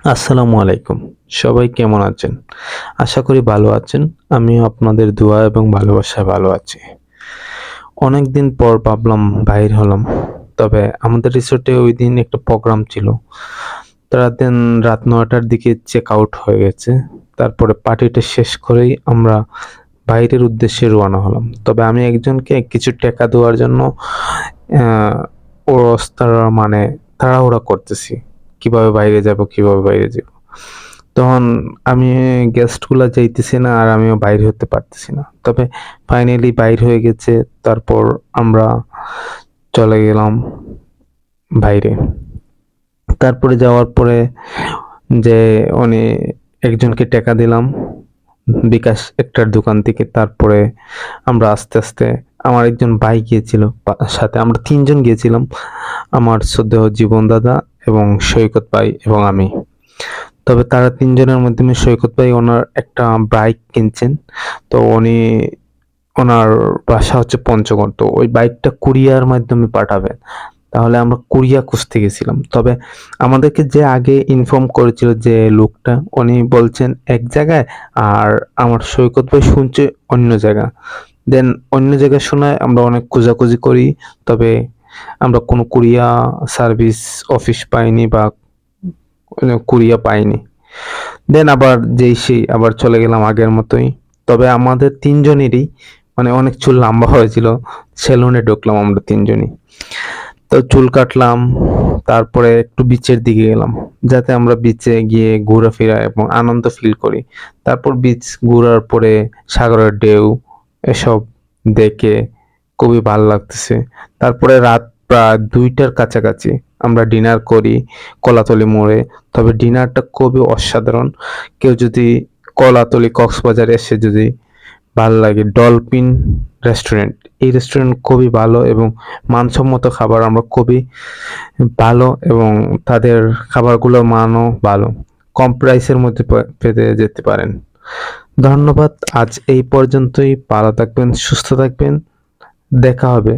আসসালামু আলাইকুম। সবাই কেমন আছেন? আশা করি ভালো আছেন। আমিও আপনাদের দোয়া এবং ভালোবাসায় ভালো আছি। অনেকদিন পর ভাবলাম বাহির হলাম। তবে আমাদের রিসোর্টে ঐদিন একটা প্রোগ্রাম ছিল। দেন রাত ৯ টার দিকে চেক আউট হয়ে গেছে। তারপরে পার্টিটা শেষ করেই আমরা বাইরের উদ্দেশ্যে রওনা হলাম। তবে আমি একজনকে কিছু টাকা দেওয়ার জন্য অ্যা মানে তাড়াহুড়া করতেছি। কিভাবে বাইরে যাবো, কিভাবে বাইরে যাবো? তখন আমি গেস্টগুলা যাইতেছি না আর আমিও বাইর হতে পারতেছি না। তবে ফাইনালি বাইর হয়ে গেছে। তারপর আমরা চলে গেলাম বাইরে। তারপরে যাওয়ার পরে যে উনি একজনকে টাকা দিলাম বিকাশ একটার দোকান থেকে। তারপরে আমরা আস্তে আমার একজন ভাই গিয়েছিল সাথে। আমরা ৩ জন গিয়েছিলাম। আমার শ্রদ্ধেয় জীবন দাদা এবং সৈকত ভাই এবং আমি। তবে তারা ৩ জনের মাধ্যমে সৈকত ভাই ওনার একটা বাইক কিনছেন। তো উনি ওনার বাসা হচ্ছে পঞ্চগড়। তো ওই বাইকটা কুরিয়ার মাধ্যমে পাঠাবেন। তাহলে আমরা কুরিয়া খুঁজতে গেছিলাম। তবে আমাদেরকে যে আগে ইনফর্ম করেছিল যে লোকটা, উনি বলছেন এক জায়গায় আর আমার সৈকত ভাই শুনছে অন্য জায়গা। দেন অন্য জায়গায় শোনায় আমরা অনেক খোঁজাখুঁজি করি। তবে আমরা কোনো কুরিয়া সার্ভিস অফিস পাইনি বা কুরিয়া পাইনি। দেন আবার যেই সেই আবার চলে গেলাম আগের মতোই। তবে আমাদের ৩ জনেরই মানে অনেক চুল লম্বা হয়েছিল। সেলুনে ঢুকলাম আমরা ৩ জনই। তো চুল কাটলাম। তারপরে একটু বিচের দিকে গেলাম। যাতে আমরা বিচে গিয়ে ঘোরাফেরা এবং আনন্দ ফিল করি। তারপর বিচ ঘুরার পরে সাগরের ঢেউ এসব দেখে খুবই ভাল লাগতেছে। তারপরে রাত প্রায় ২টার কাছাকাছি আমরা ডিনার করি কলাতলি মোড়ে। তবে ডিনারটা খুবই অসাধারণ। কেউ যদি কলাতলি কক্সবাজার এসে যদি ভাল লাগে ডলফিন রেস্টুরেন্ট। এই রেস্টুরেন্ট খুবই ভালো এবং মানসম্মত খাবার আমরা খুবই ভালো এবং তাদের খাবারগুলোর মানও ভালো। কম প্রাইসের মধ্যে পেতে যেতে পারেন। ধন্যবাদ। আজ এই পর্যন্তই। ভালো থাকবেন, সুস্থ থাকবেন। দেখা হবে